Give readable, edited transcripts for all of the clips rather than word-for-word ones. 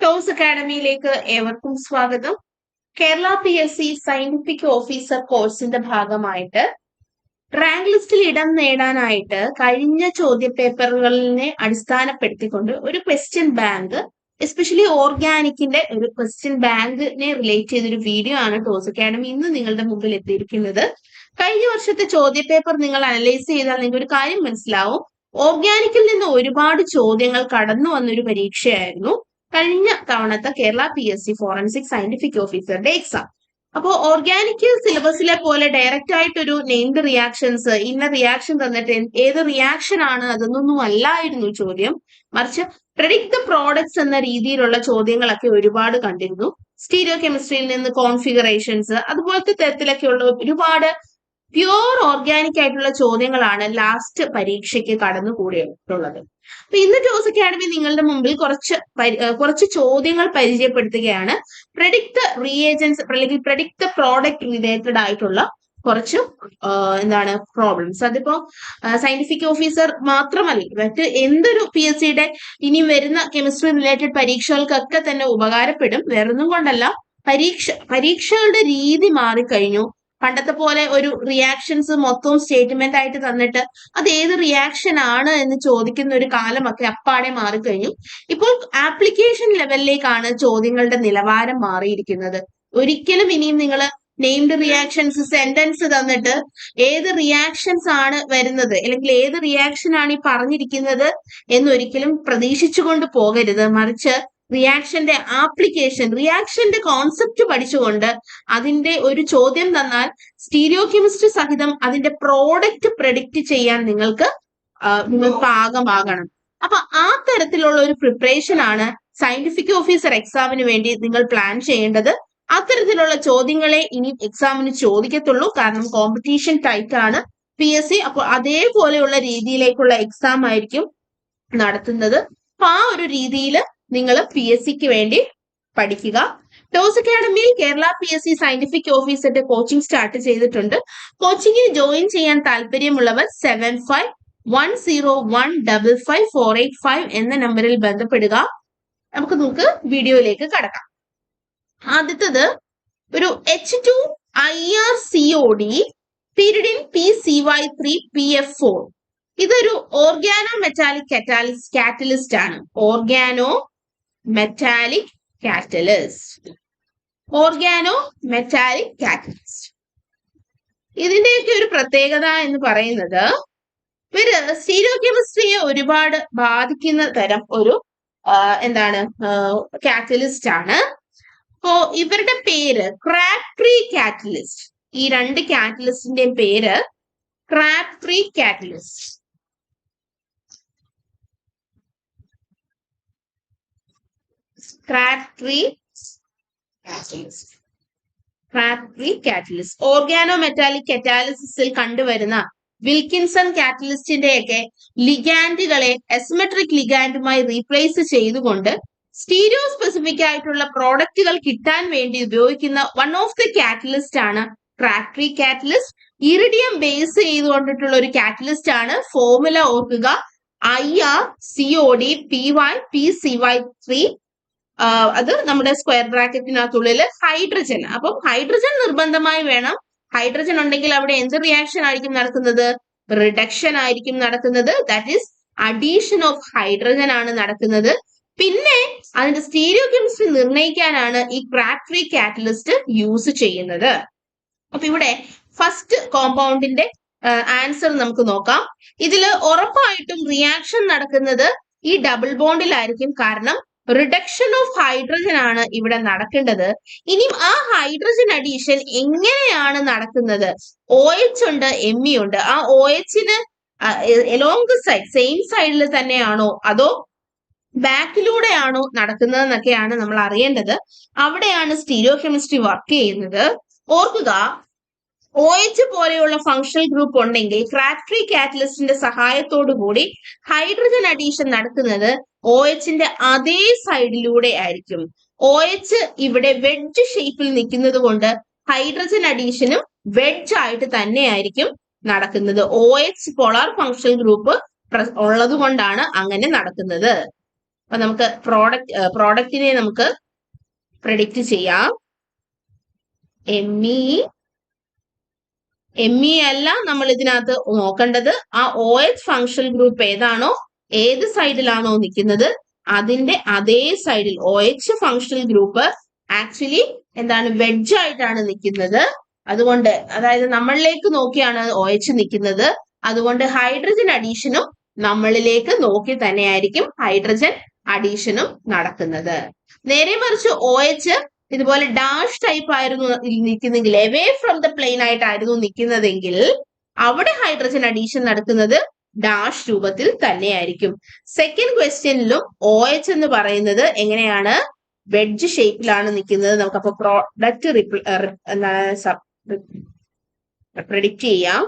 Toss അക്കാഡമിയിലേക്ക് ഏവർക്കും സ്വാഗതം. Kerala PSC scientific officer കോഴ്സിന്റെ ഭാഗമായിട്ട് റാങ്ക് ലിസ്റ്റിൽ ഇടം നേടാനായിട്ട് കഴിഞ്ഞ ചോദ്യപേപ്പറുകളിനെ അടിസ്ഥാനപ്പെടുത്തിക്കൊണ്ട് ഒരു ക്വസ്റ്റ്യൻ ബാങ്ക്, എസ്പെഷ്യലി ഓർഗാനിക്കിന്റെ ഒരു ക്വസ്റ്റ്യൻ ബാങ്കിനെ റിലേറ്റ് ചെയ്തൊരു വീഡിയോ ആണ് ടോസ് അക്കാഡമി ഇന്ന് നിങ്ങളുടെ മുമ്പിൽ എത്തിയിരിക്കുന്നത്. കഴിഞ്ഞ വർഷത്തെ ചോദ്യപേപ്പർ നിങ്ങൾ അനലൈസ് ചെയ്താൽ നിങ്ങൾക്ക് ഒരു കാര്യം മനസ്സിലാവും. ഓർഗാനിക്കിൽ നിന്ന് ഒരുപാട് ചോദ്യങ്ങൾ കടന്നു വന്നൊരു പരീക്ഷയായിരുന്നു കഴിഞ്ഞ തവണത്തെ കേരള PSC ഫോറൻസിക് സയന്റിഫിക് ഓഫീസറുടെ എക്സാം. അപ്പോൾ ഓർഗാനിക് സിലബസിലെ പോലെ ഡയറക്റ്റ് ആയിട്ട് ഒരു നെയിംഡ് റിയാക്ഷൻസ്, ഇന്ന റിയാക്ഷൻ തന്നിട്ട് ഏത് റിയാക്ഷൻ ആണ് അതൊന്നും അല്ലായിരുന്നു ചോദ്യം. മറിച്ച് പ്രെഡിക്ട് ദ പ്രോഡക്ട്സ് എന്ന രീതിയിലുള്ള ചോദ്യങ്ങളൊക്കെ ഒരുപാട് കണ്ടിരുന്നു. സ്റ്റീരിയോ കെമിസ്ട്രിയിൽ നിന്ന് കോൺഫിഗറേഷൻസ്, അതുപോലത്തെ തരത്തിലൊക്കെയുള്ള ഒരുപാട് പ്യൂർ ഓർഗാനിക് ആയിട്ടുള്ള ചോദ്യങ്ങളാണ് ലാസ്റ്റ് പരീക്ഷയ്ക്ക് കടന്നു കൂടിയിട്ടുള്ളത്. അപ്പൊ ഇന്ന് ടോസ് അക്കാഡമി നിങ്ങളുടെ മുമ്പിൽ കുറച്ച് ചോദ്യങ്ങൾ പരിചയപ്പെടുത്തുകയാണ്. പ്രെഡിക്ട് റിയേജൻസ് അല്ലെങ്കിൽ പ്രെഡിക്ട് പ്രോഡക്റ്റ് റിലേറ്റഡ് ആയിട്ടുള്ള കുറച്ച് പ്രോബ്ലംസ്. അതിപ്പോ സയന്റിഫിക് ഓഫീസർ മാത്രമല്ല, മറ്റ് എന്തൊരു PSCയുടെ ഇനി വരുന്ന കെമിസ്ട്രി റിലേറ്റഡ് പരീക്ഷകൾക്കൊക്കെ തന്നെ ഉപകാരപ്പെടും. വേറൊന്നും കൊണ്ടല്ല, പരീക്ഷകളുടെ രീതി മാറിക്കഴിഞ്ഞു. പണ്ടത്തെ പോലെ ഒരു റിയാക്ഷൻസ് മൊത്തവും സ്റ്റേറ്റ്മെന്റ് ആയിട്ട് തന്നിട്ട് അത് ഏത് റിയാക്ഷൻ ആണ് എന്ന് ചോദിക്കുന്ന ഒരു കാലമൊക്കെ അപ്പാടെ മാറിക്കഴിഞ്ഞു. ഇപ്പോൾ ആപ്ലിക്കേഷൻ ലെവലിലേക്കാണ് ചോദ്യങ്ങളുടെ നിലവാരം മാറിയിരിക്കുന്നത്. ഒരിക്കലും ഇനിയും നിങ്ങൾ നെയിംഡ് റിയാക്ഷൻസ് സെന്റൻസ് തന്നിട്ട് ഏത് റിയാക്ഷൻസ് ആണ് വരുന്നത് അല്ലെങ്കിൽ ഏത് റിയാക്ഷൻ ആണ് ഈ പറഞ്ഞിരിക്കുന്നത് എന്നൊരിക്കലും പ്രതീക്ഷിച്ചുകൊണ്ട് പോകരുത്. മറിച്ച് റിയാക്ഷന്റെ ആപ്ലിക്കേഷൻ, റിയാക്ഷന്റെ കോൺസെപ്റ്റ് പഠിച്ചുകൊണ്ട് അതിന്റെ ഒരു ചോദ്യം തന്നാൽ സ്റ്റീരിയോ കെമിസ്ട്രി സഹിതം അതിന്റെ പ്രോഡക്റ്റ് പ്രെഡിക്റ്റ് ചെയ്യാൻ നിങ്ങൾക്ക് പാകമാകണം. അപ്പൊ ആ തരത്തിലുള്ള ഒരു പ്രിപ്പറേഷൻ ആണ് സയന്റിഫിക് ഓഫീസർ എക്സാമിന് വേണ്ടി നിങ്ങൾ പ്ലാൻ ചെയ്യേണ്ടത്. അത്തരത്തിലുള്ള ചോദ്യങ്ങളെ ഇനി എക്സാമിന് ചോദിക്കത്തുള്ളൂ. കാരണം കോമ്പറ്റീഷൻ ടൈറ്റ് ആണ് PSC. അപ്പോൾ അതേപോലെയുള്ള രീതിയിലേക്കുള്ള എക്സാം ആയിരിക്കും നടത്തുന്നത്. അപ്പൊ ആ ഒരു രീതിയിൽ നിങ്ങൾ PSCക്ക് വേണ്ടി പഠിക്കുക. ടോസ് അക്കാഡമിയിൽ കേരള PSC സയന്റിഫിക് ഓഫീസറുടെ കോച്ചിങ് സ്റ്റാർട്ട് ചെയ്തിട്ടുണ്ട്. കോച്ചിങ്ങിന് ജോയിൻ ചെയ്യാൻ താല്പര്യമുള്ളവർ 7510155485 എന്ന നമ്പറിൽ ബന്ധപ്പെടുക. നമുക്ക് വീഡിയോയിലേക്ക് കടക്കാം. ആദ്യത്തത് ഒരു H2 IRCOD പീരിഡിൻ PCY3 PF4. ഇതൊരു ഓർഗാനോ മെറ്റാലിക് കാറ്റലിസ്റ്റ് ആണ്. Organo metallic catalyst. ഇതിന്റെയൊക്കെ ഒരു പ്രത്യേകത എന്ന് പറയുന്നത് ഇവര് സ്റ്റീരിയോ കെമിസ്ട്രിയെ ഒരുപാട് ബാധിക്കുന്ന തരം ഒരു കാറ്റലിസ്റ്റ് ആണ്. അപ്പോ ഇവരുടെ പേര് ക്രാബ്ട്രീ കാറ്റലിസ്റ്റ്. ഈ രണ്ട് കാറ്റലിസ്റ്റിന്റെയും പേര് ക്രാബ്ട്രീ കാറ്റലിസ്റ്റ്. ഓർഗാനോ മെറ്റാലിക് കാറ്റാലിസിസിൽ കണ്ടുവരുന്ന വിൽക്കിൻസൺ കാറ്റലിസ്റ്റിന്റെയൊക്കെ ലിഗാൻഡുകളെ അസിമെട്രിക് ലിഗാൻഡുമായി റീപ്ലേസ് ചെയ്തുകൊണ്ട് സ്റ്റീരിയോ സ്പെസിഫിക് ആയിട്ടുള്ള പ്രോഡക്റ്റുകൾ കിട്ടാൻ വേണ്ടി ഉപയോഗിക്കുന്ന വൺ ഓഫ് ദി കാറ്റലിസ്റ്റ് ആണ് ക്രാബ്ട്രീ കാറ്റലിസ്റ്റ്. ഇറിഡിയം ബേസ് ചെയ്തുകൊണ്ടിട്ടുള്ള ഒരു കാറ്റലിസ്റ്റ് ആണ്. ഫോർമുല ഓർക്കുക, IRCOD PCY3. അത് നമ്മുടെ സ്ക്വയർ ബ്രാക്കറ്റിനകത്തുള്ളിൽ ഹൈഡ്രജൻ. അപ്പം ഹൈഡ്രജൻ നിർബന്ധമായി വേണം. ഹൈഡ്രജൻ ഉണ്ടെങ്കിൽ അവിടെ എന്ത് റിയാക്ഷൻ ആയിരിക്കും നടക്കുന്നത്? റിഡക്ഷൻ ആയിരിക്കും നടക്കുന്നത്. That is addition of hydrogen ആണ് നടക്കുന്നത്. പിന്നെ അതിന്റെ സ്റ്റീരിയോ കെമിസ്ട്രി നിർണ്ണയിക്കാനാണ് ഈ ക്രാബ്ട്രീ കാറ്റലിസ്റ്റ് യൂസ് ചെയ്യുന്നത്. അപ്പൊ ഇവിടെ ഫസ്റ്റ് കോമ്പൗണ്ടിന്റെ ആൻസർ നമുക്ക് നോക്കാം. ഇതിൽ ഉറപ്പായിട്ടും റിയാക്ഷൻ നടക്കുന്നത് ഈ ഡബിൾ ബോണ്ടിലായിരിക്കും. കാരണം റിഡക്ഷൻ ഓഫ് ഹൈഡ്രജൻ ആണ് ഇവിടെ നടക്കേണ്ടത്. ഇനിയും ആ ഹൈഡ്രജൻ അഡീഷൻ എങ്ങനെയാണ് നടക്കുന്നത്? OH ഉണ്ട്, Me ഉണ്ട്. ആ OHന് എലോങ് ദ സൈഡ്, സെയിം സൈഡിൽ തന്നെയാണോ അതോ ബാക്കിലൂടെയാണോ നടക്കുന്നതെന്നൊക്കെയാണ് നമ്മൾ അറിയേണ്ടത്. അവിടെയാണ് സ്റ്റീരിയോ കെമിസ്ട്രി വർക്ക് ചെയ്യുന്നത്. ഓർക്കുക, OH പോലെയുള്ള ഫങ്ഷണൽ ഗ്രൂപ്പ് ഉണ്ടെങ്കിൽ ക്രാബ്ട്രീ കാറ്റലിസ്റ്റിന്റെ സഹായത്തോടു കൂടി ഹൈഡ്രജൻ അഡീഷൻ നടക്കുന്നത് OHന്റെ അതേ സൈഡിലൂടെ ആയിരിക്കും. OH ഇവിടെ വെഡ്ജ് ഷേപ്പിൽ നിൽക്കുന്നത് കൊണ്ട് ഹൈഡ്രജൻ അഡീഷനും വെഡ്ജ് ആയിട്ട് തന്നെയായിരിക്കും നടക്കുന്നത്. OH പോളാർ ഫങ്ഷണൽ ഗ്രൂപ്പ് ഉള്ളത് കൊണ്ടാണ് അങ്ങനെ നടക്കുന്നത്. അപ്പൊ നമുക്ക് പ്രോഡക്റ്റിനെ നമുക്ക് പ്രെഡിക്റ്റ് ചെയ്യാം. ME അല്ല നമ്മൾ ഇതിനകത്ത് നോക്കേണ്ടത്, ആ OH ഫങ്ഷണൽ ഗ്രൂപ്പ് ഏതാണോ, ഏത് സൈഡിലാണോ നിൽക്കുന്നത് അതിന്റെ അതേ സൈഡിൽ OH ഫങ്ഷണൽ ഗ്രൂപ്പ് ആക്ച്വലി എന്താണ്, വെഡ്ജ് ആയിട്ടാണ് നിൽക്കുന്നത്. അതുകൊണ്ട് അതായത് നമ്മളിലേക്ക് നോക്കിയാണ് OH നിൽക്കുന്നത്. അതുകൊണ്ട് ഹൈഡ്രജൻ അഡീഷനും നമ്മളിലേക്ക് നോക്കി തന്നെയായിരിക്കും ഹൈഡ്രജൻ അഡീഷനും നടക്കുന്നത്. നേരെ മറിച്ച് OH ഇതുപോലെ ഡാഷ് ടൈപ്പ് ആയിരുന്നു നിൽക്കുന്നെങ്കിൽ, എവേ ഫ്രം ദ പ്ലെയിൻ ആയിട്ടായിരുന്നു നിൽക്കുന്നതെങ്കിൽ അവിടെ ഹൈഡ്രജൻ അഡീഷൻ നടക്കുന്നത് ഡാഷ് രൂപത്തിൽ തന്നെയായിരിക്കും. സെക്കൻഡ് ക്വസ്റ്റ്യനിലും OH എന്ന് പറയുന്നത് എങ്ങനെയാണ്, വെഡ്ജ് ഷേപ്പിലാണ് നിൽക്കുന്നത്. നമുക്കപ്പോ പ്രോഡക്റ്റ് പ്രെഡിക്റ്റ് ചെയ്യാം.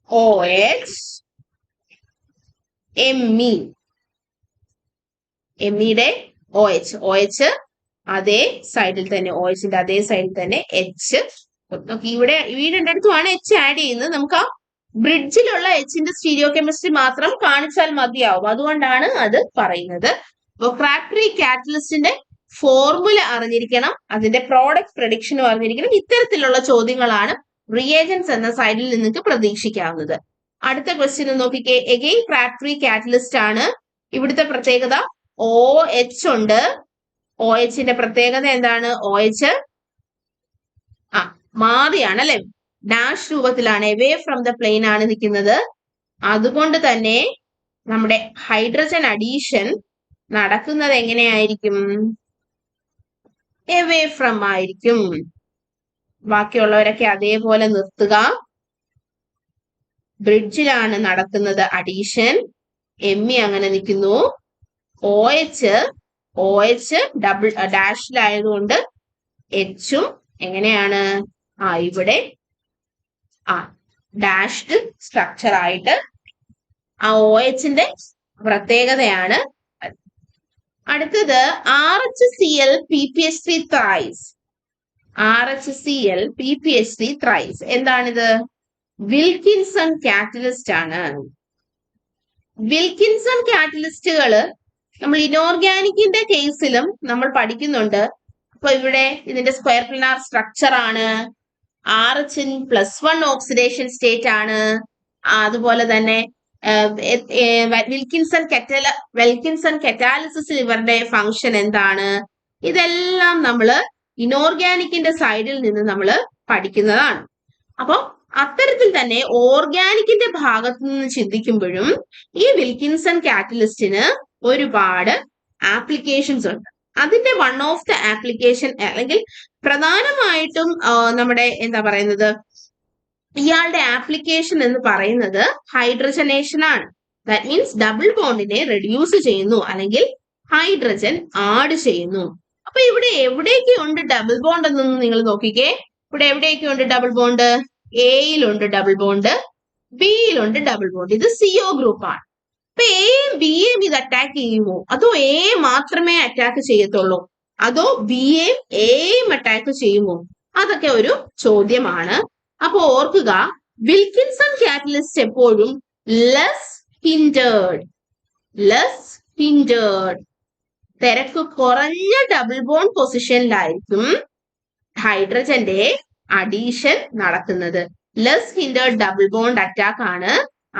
OH ME, MEയുടെ OH അതേ സൈഡിൽ തന്നെ, OHന്റെ അതേ സൈഡിൽ തന്നെ H. ഇവിടെ ഈ രണ്ടിടത്തുമാണ് H ആഡ് ചെയ്യുന്നത്. നമുക്ക് ആ ബ്രിഡ്ജിലുള്ള Hന്റെ സ്റ്റീരിയോ കെമിസ്ട്രി മാത്രം കാണിച്ചാൽ മതിയാവും. അതുകൊണ്ടാണ് അത് പറയുന്നത്. റിഫ്രാക്ടറി കാറ്റലിസ്റ്റിന്റെ ഫോർമുല അറിഞ്ഞിരിക്കണം, അതിന്റെ പ്രോഡക്റ്റ് പ്രഡിക്ഷനും അറിഞ്ഞിരിക്കണം. ഇത്തരത്തിലുള്ള ചോദ്യങ്ങളാണ് റിയേജൻസ് എന്ന സൈഡിൽ നിങ്ങൾക്ക് പ്രതീക്ഷിക്കാവുന്നത്. അടുത്ത ക്വസ്റ്റ്യൻ നോക്കിക്കേ. എഗെയിൻ റിഫ്രാക്ടറി കാറ്റലിസ്റ്റ് ആണ്. ഇവിടുത്തെ പ്രത്യേകത OH ഉണ്ട്. OHന്റെ പ്രത്യേകത എന്താണ്? OH മാറിയാണ് അല്ലെ, ഡാഷ് രൂപത്തിലാണ്, എവേ ഫ്രം ദ പ്ലെയിൻ ആണ് നിൽക്കുന്നത്. അതുകൊണ്ട് തന്നെ നമ്മുടെ ഹൈഡ്രജൻ അഡീഷൻ നടക്കുന്നത് എങ്ങനെയായിരിക്കും? എവേ ഫ്രം ആയിരിക്കും. ബാക്കിയുള്ളവരൊക്കെ അതേപോലെ നിർത്തുക. ബ്രിഡ്ജിലാണ് നടക്കുന്നത് അഡീഷൻ. ME അങ്ങനെ നിൽക്കുന്നു. OH ഡബിൾ ഡാഷിലായതുകൊണ്ട് Hഉം എങ്ങനെയാണ്, ഇവിടെ ഡാഷ്ഡ് സ്ട്രക്ചർ ആയിട്ട് ആ OHന്റെ പ്രത്യേകതയാണ്. അടുത്തത് RHCl PPH3 thrice. RHCl PPH3 thrice എന്താണിത്? വിൽക്കിൻസൺ കാറ്റലിസ്റ്റ് ആണ്. വിൽക്കിൻസൺ കാറ്റലിസ്റ്റുകള് നമ്മൾ ഇനോർഗാനിക്കിന്റെ കേസിലും നമ്മൾ പഠിക്കുന്നുണ്ട്. അപ്പൊ ഇവിടെ ഇതിന്റെ സ്ക്വയർ പ്ലാനാർ സ്ട്രക്ചർ ആണ്. RH+1 ഓക്സിഡേഷൻ സ്റ്റേറ്റ് ആണ്. അതുപോലെ തന്നെ വിൽക്കിൻസൺ കറ്റാലിസിസിൽ ഇവരുടെ ഫങ്ഷൻ എന്താണ്? ഇതെല്ലാം നമ്മൾ ഇനോർഗാനിക്കിന്റെ സൈഡിൽ നിന്ന് നമ്മൾ പഠിക്കുന്നതാണ്. അപ്പൊ അത്തരത്തിൽ തന്നെ ഓർഗാനിക്കിന്റെ ഭാഗത്തു നിന്ന് ചിന്തിക്കുമ്പോഴും ഈ വിൽക്കിൻസൺ കാറ്റലിസ്റ്റിന് ഒരുപാട് ആപ്ലിക്കേഷൻസ് ഉണ്ട്. അതിന്റെ വൺ ഓഫ് ദ ആപ്ലിക്കേഷൻ അല്ലെങ്കിൽ പ്രധാനമായിട്ടും നമ്മുടെ എന്താ പറയുന്നത്, ഇയാളുടെ ആപ്ലിക്കേഷൻ എന്ന് പറയുന്നത് ഹൈഡ്രജനേഷൻ ആണ്. ദാറ്റ് മീൻസ് ഡബിൾ ബോണ്ടിനെ റെഡ്യൂസ് ചെയ്യുന്നു അല്ലെങ്കിൽ ഹൈഡ്രജൻ ആഡ് ചെയ്യുന്നു. അപ്പൊ ഇവിടെ എവിടെയൊക്കെ ഉണ്ട് ഡബിൾ ബോണ്ട് എന്നൊന്ന് നിങ്ങൾ നോക്കിക്കേ. ഇവിടെ എവിടെയൊക്കെ ഉണ്ട് ഡബിൾ ബോണ്ട്? എയിലുണ്ട് ഡബിൾ ബോണ്ട്, ബിയിലുണ്ട് ഡബിൾ ബോണ്ട്. ഇത് CO ഗ്രൂപ്പാണ്. അപ്പൊ എയും ബിയും ഇത് അറ്റാക്ക് ചെയ്യുമോ? അതോ എ മാത്രമേ അറ്റാക്ക് ചെയ്യത്തുള്ളൂ? അതോ ബിയെയും എയും അറ്റാക്ക് ചെയ്യുമോ? അതൊക്കെ ഒരു ചോദ്യമാണ്. അപ്പൊ ഓർക്കുക, വിൽക്കിൻസൺ കാറ്റലിസ്റ്റ് എപ്പോഴും ലെസ് ഹിൻഡേർഡ് തിരക്ക് കുറഞ്ഞ ഡബിൾ ബോണ്ട് പൊസിഷനിലായിരിക്കും ഹൈഡ്രജന്റെ അഡീഷൻ നടക്കുന്നത്. ലെസ് ഹിൻഡേർഡ് ഡബിൾ ബോണ്ട് അറ്റാക്ക് ആണ്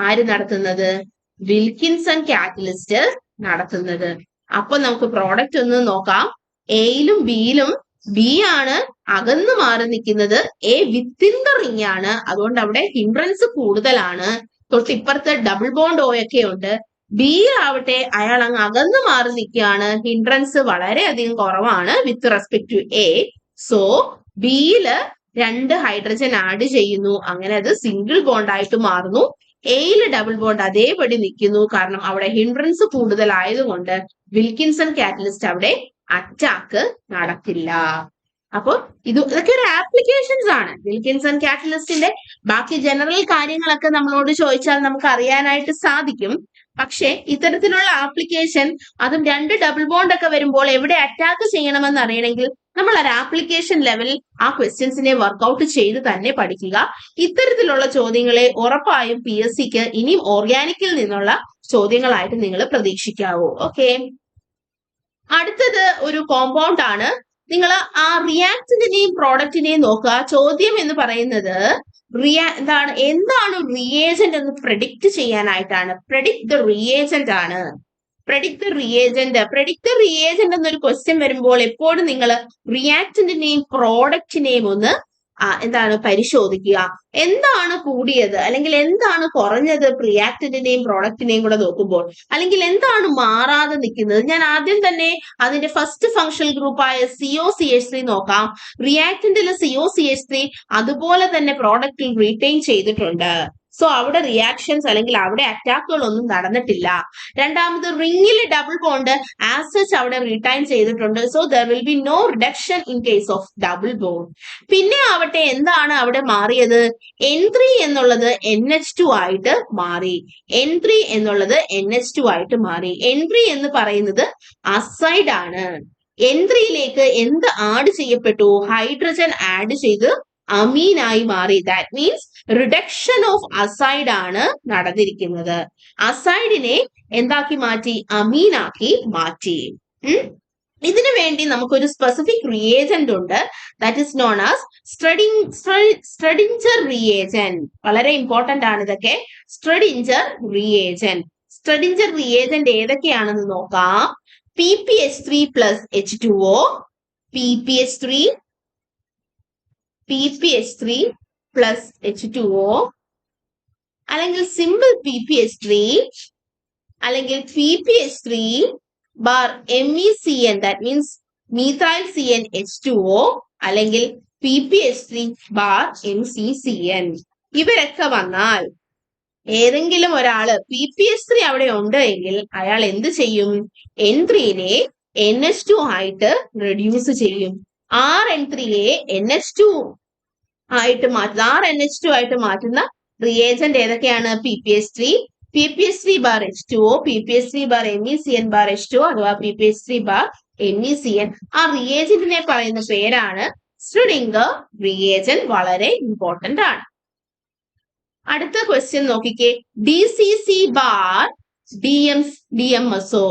ആര് നടത്തുന്നത്? വിൽക്കിൻസൺ കാറ്റലിസ്റ്റ് നടത്തുന്നത്. അപ്പൊ നമുക്ക് പ്രോഡക്റ്റ് ഒന്ന് നോക്കാം. എയിലും ബിയിലും ബി ആണ് അകന്നു മാറി നിൽക്കുന്നത്, എ വിത്തിൻ ദ റിംഗ് ആണ്. അതുകൊണ്ട് അവിടെ ഹിൻഡ്രൻസ് കൂടുതലാണ്. തൊട്ടിപ്പുറത്ത് ഡബിൾ ബോണ്ട് O ഒക്കെ ഉണ്ട്. ബി ആവട്ടെ അയാൾ അങ്ങ് അകന്നു മാറി നിൽക്കുകയാണ്, ഹിൻഡ്രൻസ് വളരെയധികം കുറവാണ് with respect to A. So ബിയില് 2 ഹൈഡ്രജൻ ആഡ് ചെയ്യുന്നു, അങ്ങനെ അത് സിംഗിൾ ബോണ്ട് ആയിട്ട് മാറുന്നു. എയില് ഡബിൾ ബോണ്ട് അതേപടി നിൽക്കുന്നു, കാരണം അവിടെ ഹിൻഡ്രൻസ് കൂടുതലായതുകൊണ്ട് വിൽക്കിൻസൺ കാറ്റലിസ്റ്റ് അവിടെ അറ്റാക്ക് നടക്കില്ല. അപ്പൊ ഇതൊക്കെ ഒരു ആപ്ലിക്കേഷൻസ് ആണ് വിൽക്കിൻസൺ കാറ്റലിസ്റ്റിന്റെ. ബാക്കി ജനറൽ കാര്യങ്ങളൊക്കെ നമ്മളോട് ചോദിച്ചാൽ നമുക്ക് അറിയാനായിട്ട് സാധിക്കും. പക്ഷെ ഇത്തരത്തിലുള്ള ആപ്ലിക്കേഷൻ, അതും 2 ഡബിൾ ബോണ്ട് ഒക്കെ വരുമ്പോൾ എവിടെ അറ്റാക്ക് ചെയ്യണമെന്ന് അറിയണമെങ്കിൽ നമ്മൾ ഒരു ആപ്ലിക്കേഷൻ ലെവലിൽ ആ ക്വസ്റ്റ്യൻസിനെ വർക്ക്ഔട്ട് ചെയ്ത് തന്നെ പഠിക്കുക. ഇത്തരത്തിലുള്ള ചോദ്യങ്ങളെ ഉറപ്പായും PSCക്ക് ഇനിയും ഓർഗാനിക്കിൽ നിന്നുള്ള ചോദ്യങ്ങളായിട്ട് നിങ്ങൾ പ്രതീക്ഷിക്കാവൂ. ഓക്കെ, അടുത്തത് ഒരു കോമ്പൗണ്ട് ആണ്. നിങ്ങൾ ആ റിയാക്ടന്റിനെയും പ്രോഡക്റ്റിനെയും നോക്കുക. ചോദ്യം എന്ന് പറയുന്നത് എന്താണ് റിയേജന്റ് എന്ന് പ്രെഡിക്റ്റ് ചെയ്യാനായിട്ടാണ്. പ്രെഡിക്ട് ദ റിയേജന്റ് ആണ്. പ്രെഡിക്ട് ദ റിയേജന്റ് എന്നൊരു ക്വസ്റ്റ്യൻ വരുമ്പോൾ എപ്പോഴും നിങ്ങൾ റിയാക്ടന്റിനെയും പ്രോഡക്റ്റിനെയും ഒന്ന് പരിശോധിക്കുക. എന്താണ് കൂടിയത് അല്ലെങ്കിൽ എന്താണ് കുറഞ്ഞത് റിയാക്ടന്റിനെയും പ്രോഡക്റ്റിനെയും കൂടെ നോക്കുമ്പോൾ, അല്ലെങ്കിൽ എന്താണ് മാറാതെ നിൽക്കുന്നത്. ഞാൻ ആദ്യം തന്നെ അതിന്റെ ഫസ്റ്റ് ഫങ്ഷണൽ ഗ്രൂപ്പായ COCH3 നോക്കാം. റിയാക്ടന്റിൽ COCH3 അതുപോലെ തന്നെ പ്രോഡക്റ്റിൽ റീറ്റെയിൻ ചെയ്തിട്ടുണ്ട്. സോ അവിടെ റിയാക്ഷൻസ് അല്ലെങ്കിൽ അവിടെ അറ്റാക്കുകൾ ഒന്നും നടന്നിട്ടില്ല. രണ്ടാമത് റിംഗിൽ ഡബിൾ ബോണ്ട് ആസ് സച്ച് അവിടെ റിട്ടൈൻ ചെയ്തിട്ടുണ്ട്. So there will be no reduction in case of double bond. പിന്നെ ആവട്ടെ എന്താണ് അവിടെ മാറിയത്? N3 എന്നുള്ളത് NH2 ആയിട്ട് മാറി. N3 എന്നുള്ളത് NH2 ആയിട്ട് മാറി. N3 എന്ന് പറയുന്നത് അസൈഡ് ആണ്. N3യിലേക്ക് എന്ത് ആഡ് ചെയ്യപ്പെട്ടു? ഹൈഡ്രജൻ ആഡ് ചെയ്ത് അമീനായി മാറി. That means reduction of aside ആണ് നടന്നിരിക്കുന്നത്. അസൈഡിനെ എന്താക്കി മാറ്റി? അമീനാക്കി മാറ്റി. ഇതിനു വേണ്ടി നമുക്കൊരു സ്പെസിഫിക് റിയേജന്റ് ഉണ്ട്. That is known as Staudinger reagent. വളരെ ഇമ്പോർട്ടന്റ് ആണ് ഇതൊക്കെ. സ്ട്രെഡിഞ്ചർ റിയേജന്റ് ഏതൊക്കെയാണെന്ന് നോക്കാം. PPH3 plus H2O, PPH3 plus H2O, അല്ലെങ്കിൽ സിമ്പിൾ PPH3, അല്ലെങ്കിൽ PPH3 bar MECN, that means methyl CN H2O, അല്ലെങ്കിൽ PPH3 bar MCCN. ഇവരൊക്കെ വന്നാൽ ഏതെങ്കിലും ഒരാള് PPH3 അവിടെ ഉണ്ട് എങ്കിൽ അയാൾ എന്ത് ചെയ്യും? N3നെ NH2 ആയിട്ട് റെഡ്യൂസ് ചെയ്യും. RN3യെ NH2 ആയിട്ട് മാറ്റുന്ന റിയേജന്റ് ഏതൊക്കെയാണ്? PPH3 bar H2O, PPH3 bar MECN bar H2O അഥവാ PPH3 bar MECN. ആ റിയേജന്റിനെ പറയുന്ന പേരാണ് സ്ട്രെഡിംഗർ റിയേജന്റ്. വളരെ ഇമ്പോർട്ടന്റ് ആണ്. അടുത്ത ക്വസ്റ്റ്യൻ നോക്കിക്കേ. DCC bar DMSO.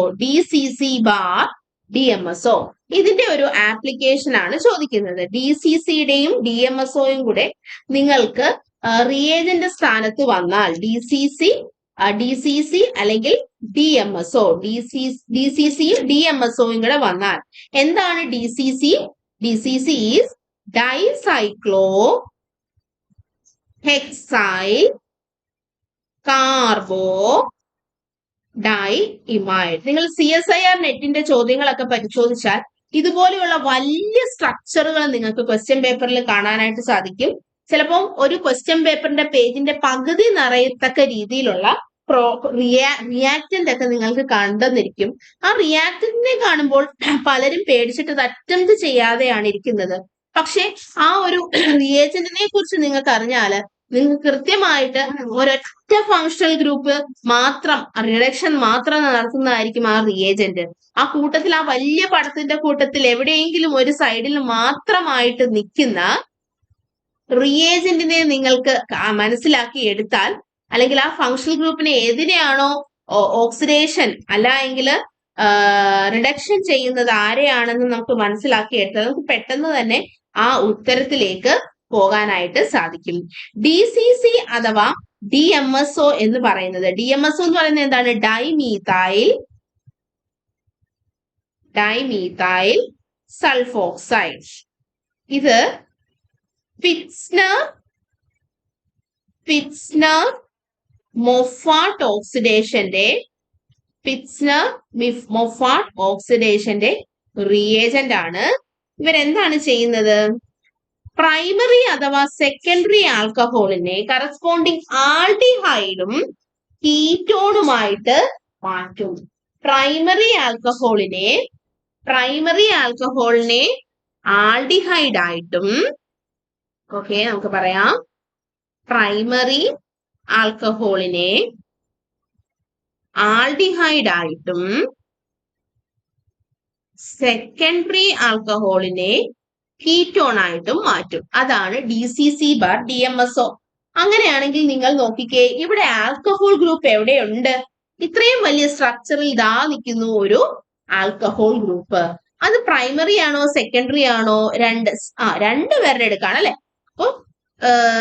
ഇതിന്റെ ഒരു ആപ്ലിക്കേഷൻ ആണ് ചോദിക്കുന്നത്. DCCയുടെയും DMSOയും കൂടെ നിങ്ങൾക്ക് റിയേജന്റ് സ്ഥാനത്ത് വന്നാൽ DCC അല്ലെങ്കിൽ DCCയും DMSOയും കൂടെ വന്നാൽ എന്താണ് DCC? DCC is dicyclohexylcarbodiimide. നിങ്ങൾ CSIR നെറ്റിന്റെ ചോദ്യങ്ങളൊക്കെ പരിശോധിച്ചാൽ ഇതുപോലെയുള്ള വലിയ സ്ട്രക്ചറുകൾ നിങ്ങൾക്ക് ക്വസ്റ്റ്യൻ പേപ്പറിൽ കാണാനായിട്ട് സാധിക്കും. ചിലപ്പോൾ ഒരു ക്വസ്റ്റ്യൻ പേപ്പറിന്റെ പേജിന്റെ പകുതി നിറയത്തക്ക രീതിയിലുള്ള റിയാക്ടന്റ് ഒക്കെ നിങ്ങൾക്ക് കണ്ടെന്നിരിക്കും. ആ റിയാക്ടന്റിനെ കാണുമ്പോൾ പലരും പേടിച്ചിട്ട് അത് അറ്റംപ്റ്റ് ചെയ്യാതെയാണ് ഇരിക്കുന്നത്. പക്ഷെ ആ ഒരു റിയേജന്റിനെ കുറിച്ച് നിങ്ങൾക്ക് അറിഞ്ഞാല് നിങ്ങൾക്ക് കൃത്യമായിട്ട് ഒരൊറ്റ ഫങ്ഷണൽ ഗ്രൂപ്പ് മാത്രം റിഡക്ഷൻ മാത്രം നടത്തുന്നതായിരിക്കും ആ റിയേജന്റ്. ആ കൂട്ടത്തിൽ, ആ വലിയ പടത്തിന്റെ കൂട്ടത്തിൽ എവിടെയെങ്കിലും ഒരു സൈഡിൽ മാത്രമായിട്ട് നിൽക്കുന്ന റിയേജന്റിനെ നിങ്ങൾക്ക് മനസ്സിലാക്കി എടുത്താൽ, അല്ലെങ്കിൽ ആ ഫങ്ഷണൽ ഗ്രൂപ്പിനെ ഏതിനെയാണോ ഓക്സിഡേഷൻ അല്ല എങ്കിൽ റിഡക്ഷൻ ചെയ്യുന്നത് ആരെയാണെന്ന് നമുക്ക് മനസ്സിലാക്കി എടുത്താൽ നമുക്ക് പെട്ടെന്ന് തന്നെ ആ ഉത്തരത്തിലേക്ക് പോകാനായിട്ട് സാധിക്കും. DCC അഥവാ DMSO എന്ന് പറയുന്നത്, DMSO എന്ന് പറയുന്നത് എന്താണ്? Dimethyl sulphoxide. ഇത് പിറ്റ്സ്നർ മൊഫാർട്ട് ഓക്സിഡേഷന്റെ റിയേജന്റ് ആണ്. ഇവരെന്താണ് ചെയ്യുന്നത്? പ്രൈമറി അഥവാ സെക്കൻഡറി ആൽക്കഹോളിനെ കറസ്പോണ്ടിങ് ആൽഡിഹൈഡും കീറ്റോണുമായിട്ട് മാറ്റും. പ്രൈമറി ആൽക്കഹോളിനെ ആൽഡിഹൈഡ് ആയിട്ടും, ഓക്കെ നമുക്ക് പറയാം, പ്രൈമറി ആൽക്കഹോളിനെ ആൽഡിഹൈഡ് ആയിട്ടും സെക്കൻഡറി ആൽക്കഹോളിനെ കീറ്റോൺ ആയിട്ടും മാറ്റും. അതാണ് DCC bar DMSO. അങ്ങനെയാണെങ്കിൽ നിങ്ങൾ നോക്കിക്കേ, ഇവിടെ ആൽക്കഹോൾ ഗ്രൂപ്പ് എവിടെയുണ്ട്? ഇത്രയും വലിയ സ്ട്രക്ചറിൽ ഇതാ നിൽക്കുന്നു ഒരു ആൽക്കഹോൾ ഗ്രൂപ്പ്. അത് പ്രൈമറി ആണോ സെക്കൻഡറി ആണോ? രണ്ട് പേരുടെ എടുക്കാണ് അല്ലെ. അപ്പൊ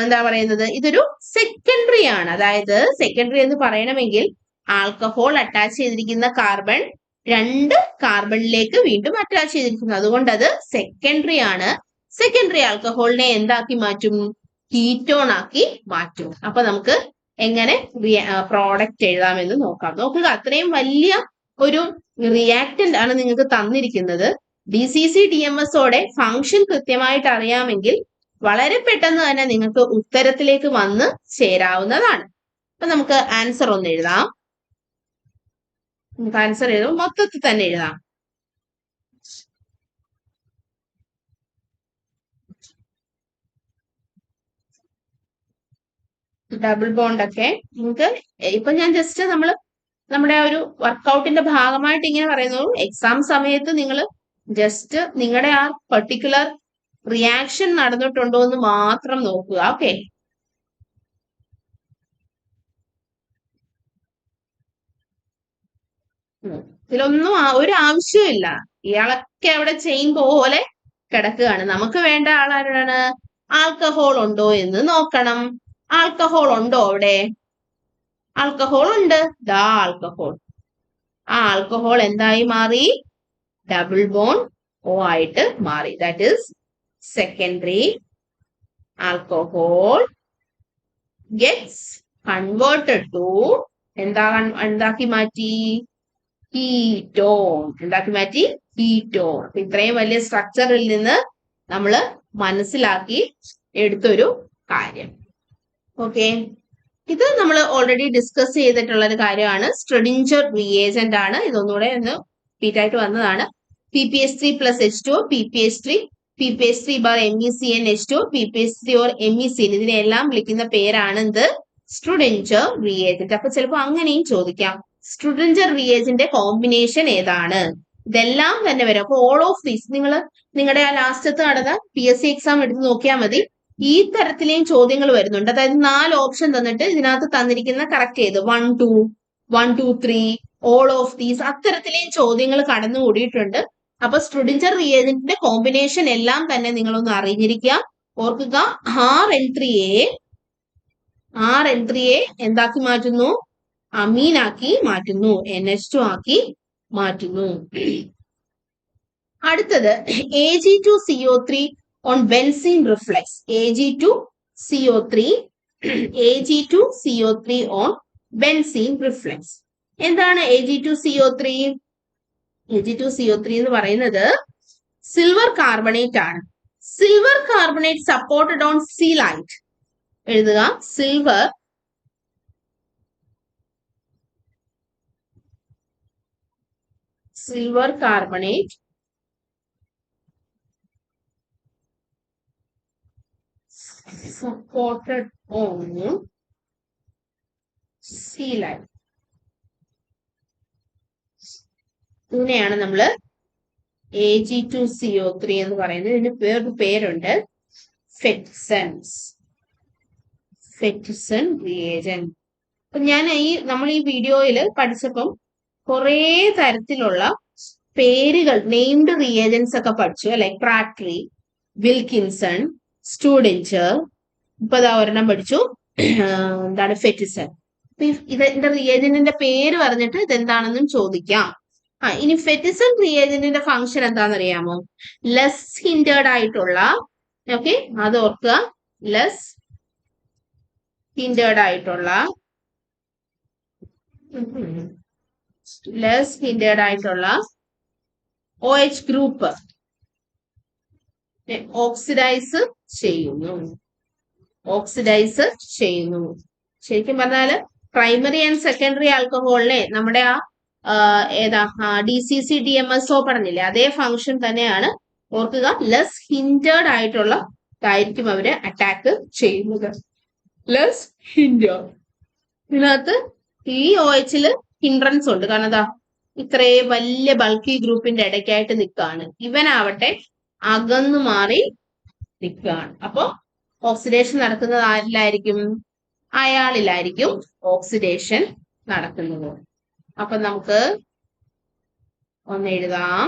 എന്താ പറയുന്നത്, ഇതൊരു സെക്കൻഡറി ആണ്. അതായത് സെക്കൻഡറി എന്ന് പറയണമെങ്കിൽ ആൽക്കഹോൾ അറ്റാച്ച് ചെയ്തിരിക്കുന്ന കാർബൺ രണ്ട് കാർബണിലേക്ക് വീണ്ടും അറ്റാച്ച് ചെയ്തിരിക്കുന്നു. അതുകൊണ്ട് അത് സെക്കൻഡറി ആണ്. സെക്കൻഡറി ആൽക്കഹോളിനെ എന്താക്കി മാറ്റും? കീറ്റോൺ ആക്കി മാറ്റും. അപ്പൊ നമുക്ക് എങ്ങനെ പ്രോഡക്റ്റ് എഴുതാമെന്ന് നോക്കാം. നോക്കുക, അത്രയും വലിയ ഒരു റിയാക്ടന്റ് ആണ് നിങ്ങൾക്ക് തന്നിരിക്കുന്നത്. DCC-DMSOടെ ഫംഗ്ഷൻ കൃത്യമായിട്ട് അറിയാമെങ്കിൽ വളരെ പെട്ടെന്ന് തന്നെ നിങ്ങൾക്ക് ഉത്തരത്തിലേക്ക് വന്ന് ചേരാവുന്നതാണ്. അപ്പൊ നമുക്ക് ആൻസർ ഒന്ന് എഴുതാം. നമുക്ക് ആൻസർ എഴുതും മൊത്തത്തിൽ തന്നെ എഴുതാം. ഡബിൾ ബോണ്ട് ഒക്കെ നിങ്ങൾക്ക് ഇപ്പൊ ഞാൻ ജസ്റ്റ് നമ്മുടെ ഒരു വർക്കൗട്ടിന്റെ ഭാഗമായിട്ട് ഇങ്ങനെ പറയുന്നു. എക്സാം സമയത്ത് നിങ്ങൾ ജസ്റ്റ് നിങ്ങളുടെ ആ പെർട്ടിക്കുലർ റിയാക്ഷൻ നടന്നിട്ടുണ്ടോ എന്ന് മാത്രം നോക്കുക. ഓക്കെ, ഇതിലൊന്നും ഒരു ആവശ്യമില്ല. ഇയാളൊക്കെ അവിടെ ചെയിൻ പോലെ കിടക്കുകയാണ്. നമുക്ക് വേണ്ട ആളാരാണ്? ആൽക്കഹോൾ ഉണ്ടോ എന്ന് നോക്കണം. ആൽക്കഹോൾ ഉണ്ടോ അവിടെ? ആൽക്കഹോൾ ഉണ്ട്. ദാ ആൽക്കഹോൾ. ആ ആൽക്കഹോൾ എന്തായി മാറി? ഡബിൾ ബോണ്ട് ഓ ആയിട്ട് മാറി. That is secondary alcohol gets converted to എന്താക്കി മാറ്റി? കീറ്റോൺ. എന്താക്കി മാറ്റി? കീറ്റോൺ. അപ്പൊ ഇത്രയും വലിയ സ്ട്രക്ചറിൽ നിന്ന് നമ്മൾ മനസ്സിലാക്കി എടുത്തൊരു കാര്യം. ഓക്കെ, ഇത് നമ്മൾ ഓൾറെഡി ഡിസ്കസ് ചെയ്തിട്ടുള്ള ഒരു കാര്യമാണ്. സ്ട്രെഡിഞ്ചർ റിയേജന്റ് ആണ്. ഇതൊന്നുകൂടെ ഒന്ന് റിപ്പീറ്റ് ആയിട്ട് വന്നതാണ്. PPH3 plus H2O, PPH3, PPH3 bar MECN H2O, PPH3 or MECN, ഇതിനെല്ലാം വിളിക്കുന്ന പേരാണ് എന്ത്? സ്ട്രെഡിഞ്ചർ റിയേജന്റ്. അപ്പൊ ചിലപ്പോൾ അങ്ങനെയും ചോദിക്കാം, സ്ട്രെഡിഞ്ചർ റിയേജന്റ് കോമ്പിനേഷൻ ഏതാണ്? ഇതെല്ലാം തന്നെ വരും. അപ്പൊ ഓൾ ഓഫ് ദീസ് നിങ്ങളുടെ ആ ലാസ്റ്റത്ത് നടന്ന PSC എക്സാം എടുത്ത് നോക്കിയാൽ മതി. ഈ തരത്തിലെയും ചോദ്യങ്ങൾ വരുന്നുണ്ട്. അതായത് 4 ഓപ്ഷൻ തന്നിട്ട് ഇതിനകത്ത് തന്നിരിക്കുന്ന കറക്റ്റ് ചെയ്ത് 1 2 1 2 3 ഓൾ ഓഫ് ദീസ് അത്തരത്തിലെയും ചോദ്യങ്ങൾ കടന്നുകൂടിയിട്ടുണ്ട്. അപ്പൊ സ്ട്രെഡിഞ്ചർ റിയേജന്റിന്റെ കോമ്പിനേഷൻ എല്ലാം തന്നെ നിങ്ങളൊന്ന് അറിഞ്ഞിരിക്കുക. ഓർക്കുക, R N3A എന്താക്കി മാറ്റുന്നു? അമീനാക്കി മാറ്റുന്നു, NH2 ആക്കി മാറ്റുന്നു. അടുത്തത് Ag2CO3 on benzene reflex. Ag2CO3 on benzene reflex. എന്താണ് Ag2CO3? Ag2CO3 എന്ന് പറയുന്നത് സിൽവർ കാർബണേറ്റ് ആണ്. Silver carbonate supported on celite. എഴുതുക, silver carbonate supported on sealant. ഇതിനെയാണ് നമ്മൾ Ag2CO3 എന്ന് പറയുന്നത്. ഇതിന് വേറൊരു പേരുണ്ട്, ഫെറ്റിസൺ റിയേജന്റ്. അപ്പൊ ഞാൻ നമ്മൾ ഈ വീഡിയോയിൽ പഠിച്ചപ്പം കുറേ തരത്തിലുള്ള പേരുകൾ, നെയിംഡ് റിയേജൻസ് ഒക്കെ പഠിച്ചു അല്ലെ. പ്രാട്രി, വിൽക്കിൻസൺ, സ്റ്റുഡൻചർ. ഇപ്പൊ ഒരെണ്ണം പഠിച്ചു, എന്താണ്? ഫെറ്റിസൺ. ഇതിന്റെ റിയേജന്റിന്റെ പേര് പറഞ്ഞിട്ട് ഇതെന്താണെന്നും ചോദിക്കാം. ഇനി ഫെറ്റിസൺ റിയേജന്റിന്റെ ഫംഗ്ഷൻ എന്താണെന്നറിയാമോ? ലെസ് ഹിൻഡേർഡ് ആയിട്ടുള്ള, ഓക്കെ അത് ഓർക്കുക, ലെസ് ഹിൻഡേർഡ് ആയിട്ടുള്ള OH ഗ്രൂപ്പ് ഓക്സിഡൈസ് ചെയ്യുന്നു. ശരിക്കും പറഞ്ഞാല് പ്രൈമറി ആൻഡ് സെക്കൻഡറി ആൽക്കഹോളിനെ നമ്മുടെ DCC-DMSO പറഞ്ഞില്ലേ, അതേ ഫംഗ്ഷൻ തന്നെയാണ്. ഓർക്കുക, ലെസ് ഹിൻഡേർഡ് ആയിട്ടുള്ള ആയിരിക്കും അവര് അറ്റാക്ക് ചെയ്യുന്നത്. ലെസ് ഹിൻഡേർഡ്. ഇതിനകത്ത് ഈ OHല് ഹിൻഡ്രൻസ് ഉണ്ട്. കാരണം എന്താ? ഇത്രയും വലിയ ബൾക്കി ഗ്രൂപ്പിന്റെ ഇടയ്ക്കായിട്ട് നിൽക്കുകയാണ്. ഇവനാവട്ടെ അകന്നു മാറി നിൽക്കുകയാണ്. അപ്പൊ ഓക്സിഡേഷൻ നടക്കുന്നത് ആരിലായിരിക്കും? അയാളിലായിരിക്കും ഓക്സിഡേഷൻ നടക്കുന്നത്. അപ്പൊ നമുക്ക് ഒന്ന് എഴുതാം.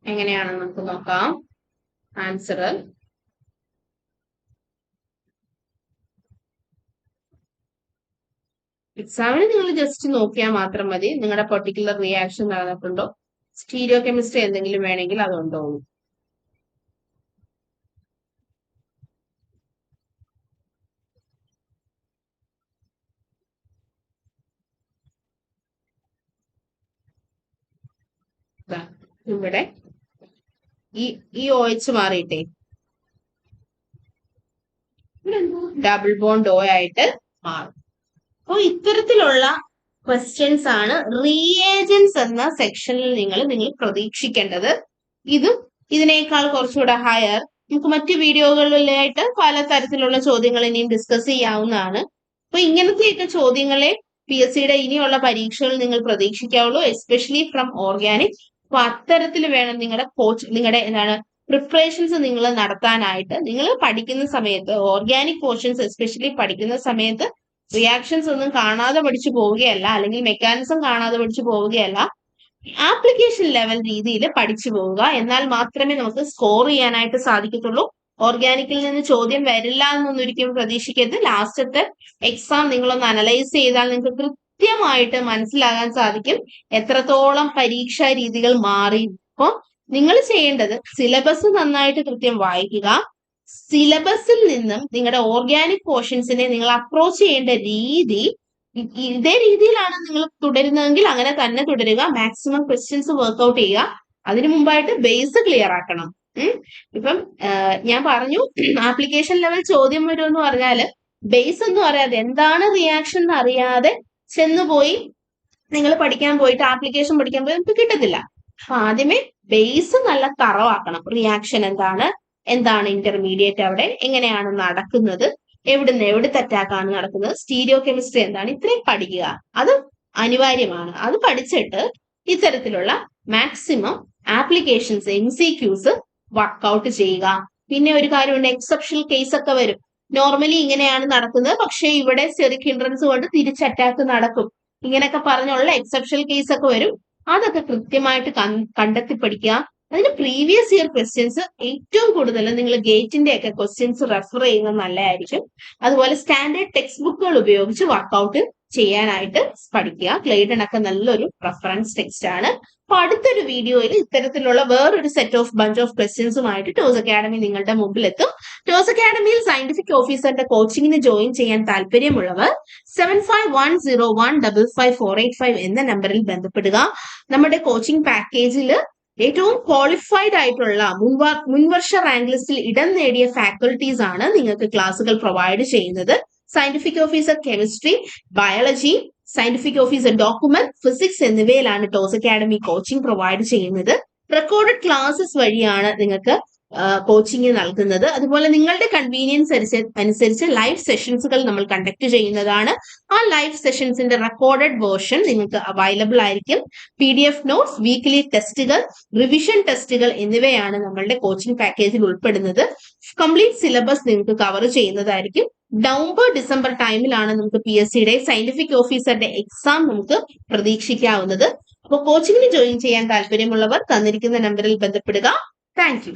എങ്ങനെയാണെന്ന് നമുക്ക് നോക്കാം. ആൻസർ എക്സാമിന് നിങ്ങൾ ജസ്റ്റ് നോക്കിയാൽ മാത്രം മതി നിങ്ങളുടെ പെർട്ടിക്കുലർ റിയാക്ഷൻ നടന്നിട്ടുണ്ടോ, സ്റ്റീരിയോ കെമിസ്ട്രി എന്തെങ്കിലും വേണമെങ്കിൽ അതുണ്ടോ. ഇവിടെ ഈ OH മാറിയിട്ടേ ഡബിൾ ബോണ്ട് O ആയിട്ട് മാറും. അപ്പൊ ഇത്തരത്തിലുള്ള ക്വസ്റ്റ്യൻസ് ആണ് റിയേജൻസ് എന്ന സെക്ഷനിൽ നിങ്ങൾ പ്രതീക്ഷിക്കേണ്ടത്. ഇതും ഇതിനേക്കാൾ കുറച്ചുകൂടെ ഹയർ നമുക്ക് മറ്റു വീഡിയോകളിലായിട്ട് പല തരത്തിലുള്ള ചോദ്യങ്ങൾ ഇനിയും ഡിസ്കസ് ചെയ്യാവുന്നതാണ്. അപ്പൊ ഇങ്ങനത്തെയൊക്കെ ചോദ്യങ്ങളെ PSCയുടെ ഇനിയുള്ള പരീക്ഷകൾ നിങ്ങൾ പ്രതീക്ഷിക്കാവുള്ളൂ, എസ്പെഷ്യലി ഫ്രം ഓർഗാനിക്. അപ്പൊ അത്തരത്തിൽ വേണം നിങ്ങളുടെ എന്താണ് പ്രിപ്പറേഷൻസ് നിങ്ങൾ നടത്താനായിട്ട്. നിങ്ങൾ പഠിക്കുന്ന സമയത്ത് ഓർഗാനിക് പോർഷൻസ് എസ്പെഷ്യലി പഠിക്കുന്ന സമയത്ത് റിയാക്ഷൻസ് ഒന്നും കാണാതെ പഠിച്ചു പോവുകയല്ല, അല്ലെങ്കിൽ മെക്കാനിസം കാണാതെ പഠിച്ചു പോവുകയല്ല, ആപ്ലിക്കേഷൻ ലെവൽ രീതിയിൽ പഠിച്ചു പോവുക. എന്നാൽ മാത്രമേ നമുക്ക് സ്കോർ ചെയ്യാനായിട്ട് സാധിക്കത്തുള്ളൂ. ഓർഗാനിക്കിൽ നിന്ന് ചോദ്യം വരില്ല എന്നൊന്നും ഒരിക്കലും പ്രതീക്ഷിക്കരുത്. ലാസ്റ്റത്തെ എക്സാം നിങ്ങളൊന്ന് അനലൈസ് ചെയ്താൽ നിങ്ങൾക്ക് കൃത്യമായിട്ട് മനസ്സിലാകാൻ സാധിക്കും എത്രത്തോളം പരീക്ഷാ രീതികൾ മാറി. അപ്പൊ നിങ്ങൾ ചെയ്യേണ്ടത് സിലബസ് നന്നായിട്ട് കൃത്യം വായിക്കുക. സിലബസിൽ നിന്നും നിങ്ങളുടെ ഓർഗാനിക് പോർഷൻസിനെ നിങ്ങൾ അപ്രോച്ച് ചെയ്യേണ്ട രീതി ഇതേ രീതിയിലാണ് നിങ്ങൾ തുടരുന്നതെങ്കിൽ അങ്ങനെ തന്നെ തുടരുക. മാക്സിമം ക്വസ്റ്റ്യൻസ് വർക്ക്ഔട്ട് ചെയ്യുക. അതിനു മുമ്പായിട്ട് ബേസ് ക്ലിയർ ആക്കണം. ഇപ്പം ഞാൻ പറഞ്ഞു ആപ്ലിക്കേഷൻ ലെവൽ ചോദ്യം വരുമെന്ന് പറഞ്ഞാല് ബേസ് എന്ന് പറയാതെ എന്താണ് റിയാക്ഷൻ എന്ന് അറിയാതെ ചെന്നുപോയി നിങ്ങൾ പഠിക്കാൻ പോയിട്ട് ആപ്ലിക്കേഷൻ പഠിക്കാൻ പോയി നമുക്ക് കിട്ടത്തില്ല. അപ്പൊ ആദ്യമേ ബേസ് നല്ല തറവാക്കണം. റിയാക്ഷൻ എന്താണ് ഇന്റർമീഡിയറ്റ് അവിടെ എങ്ങനെയാണ് നടക്കുന്നത്, എവിടുത്തെ അറ്റാക്കാണ് നടക്കുന്നത്, സ്റ്റീരിയോ കെമിസ്ട്രി എന്താണ്, ഇത്രയും പഠിക്കുക. അത് അനിവാര്യമാണ്. അത് പഠിച്ചിട്ട് ഇത്തരത്തിലുള്ള മാക്സിമം ആപ്ലിക്കേഷൻസ് MCQs വർക്ക്ഔട്ട് ചെയ്യുക. പിന്നെ ഒരു കാര്യമുണ്ട്, എക്സെപ്ഷണൽ കേസ് ഒക്കെ വരും. നോർമലി ഇങ്ങനെയാണ് നടക്കുന്നത്, പക്ഷെ ഇവിടെ സ്റ്റെറിക് ഹിൻഡ്രൻസ് കൊണ്ട് തിരിച്ച് അറ്റാക്ക് നടക്കും. ഇങ്ങനെയൊക്കെ പറഞ്ഞുള്ള എക്സെപ്ഷണൽ കേസ് ഒക്കെ വരും. അതൊക്കെ കൃത്യമായിട്ട് കണ്ടെത്തി പഠിക്കുക. അതിന് പ്രീവിയസ് ഇയർ ക്വസ്റ്റ്യൻസ് ഏറ്റവും കൂടുതൽ നിങ്ങൾ ഗേറ്റിന്റെ ഒക്കെ ക്വസ്റ്റ്യൻസ് റെഫർ ചെയ്യുന്നത് നല്ലതായിരിക്കും. അതുപോലെ സ്റ്റാൻഡേർഡ് ടെക്സ്റ്റ് ബുക്കുകൾ ഉപയോഗിച്ച് വർക്ക്ഔട്ട് ചെയ്യാനായിട്ട് പഠിക്കുക. ക്ലെയ്ഡൺ ഒക്കെ നല്ലൊരു റെഫറൻസ് ടെക്സ്റ്റ് ആണ്. അപ്പൊ അടുത്തൊരു വീഡിയോയിൽ ഇത്തരത്തിലുള്ള വേറൊരു സെറ്റ് ഓഫ് ബഞ്ച് ഓഫ് ക്വസ്റ്റ്യൻസുമായിട്ട് ടോസ് അക്കാഡമി നിങ്ങളുടെ മുമ്പിൽ എത്തും. ടോസ് അക്കാഡമിയിൽ സയന്റിഫിക് ഓഫീസറിന്റെ കോച്ചിങ്ങിന് ജോയിൻ ചെയ്യാൻ താല്പര്യമുള്ളവർ 7510155485 എന്ന നമ്പറിൽ ബന്ധപ്പെടുക. നമ്മുടെ കോച്ചിങ് പാക്കേജിൽ ഏറ്റവും ക്വാളിഫൈഡ് ആയിട്ടുള്ള മുൻവർഷ റാങ്ക് ലിസ്റ്റിൽ ഇടം നേടിയ ഫാക്കൽറ്റീസ് ആണ് നിങ്ങൾക്ക് ക്ലാസുകൾ പ്രൊവൈഡ് ചെയ്യുന്നത്. Scientific officer chemistry, biology, scientific officer document, physics എന്നിവയിലാണ് ടോസ് അക്കാഡമി കോച്ചിങ് പ്രൊവൈഡ് ചെയ്യുന്നത്. റെക്കോർഡഡ് ക്ലാസ്സസ് വഴിയാണ് നിങ്ങൾക്ക് കോച്ചിങ് നൽകുന്നത്. അതുപോലെ നിങ്ങളുടെ കൺവീനിയൻസ് അനുസരിച്ച് ലൈവ് സെഷൻസുകൾ നമ്മൾ കണ്ടക്ട് ചെയ്യുന്നതാണ്. ആ ലൈവ് സെഷൻസിന്റെ റെക്കോർഡഡ് വേർഷൻ നിങ്ങൾക്ക് അവൈലബിൾ ആയിരിക്കും. PDF നോട്ട്സ്, വീക്ക്ലി ടെസ്റ്റുകൾ, റിവിഷൻ ടെസ്റ്റുകൾ എന്നിവയാണ് നമ്മളുടെ കോച്ചിങ് പാക്കേജിൽ ഉൾപ്പെടുന്നത്. കംപ്ലീറ്റ് സിലബസ് നിങ്ങൾക്ക് കവർ ചെയ്യുന്നതായിരിക്കും. നവംബർ ഡിസംബർ ടൈമിലാണ് നമുക്ക് PSCയുടെ സയന്റിഫിക് ഓഫീസറുടെ എക്സാം നമുക്ക് പ്രതീക്ഷിക്കാവുന്നത്. അപ്പോൾ കോച്ചിങ്ങിന് ജോയിൻ ചെയ്യാൻ താല്പര്യമുള്ളവർ തന്നിരിക്കുന്ന നമ്പറിൽ ബന്ധപ്പെടുക. Thank you.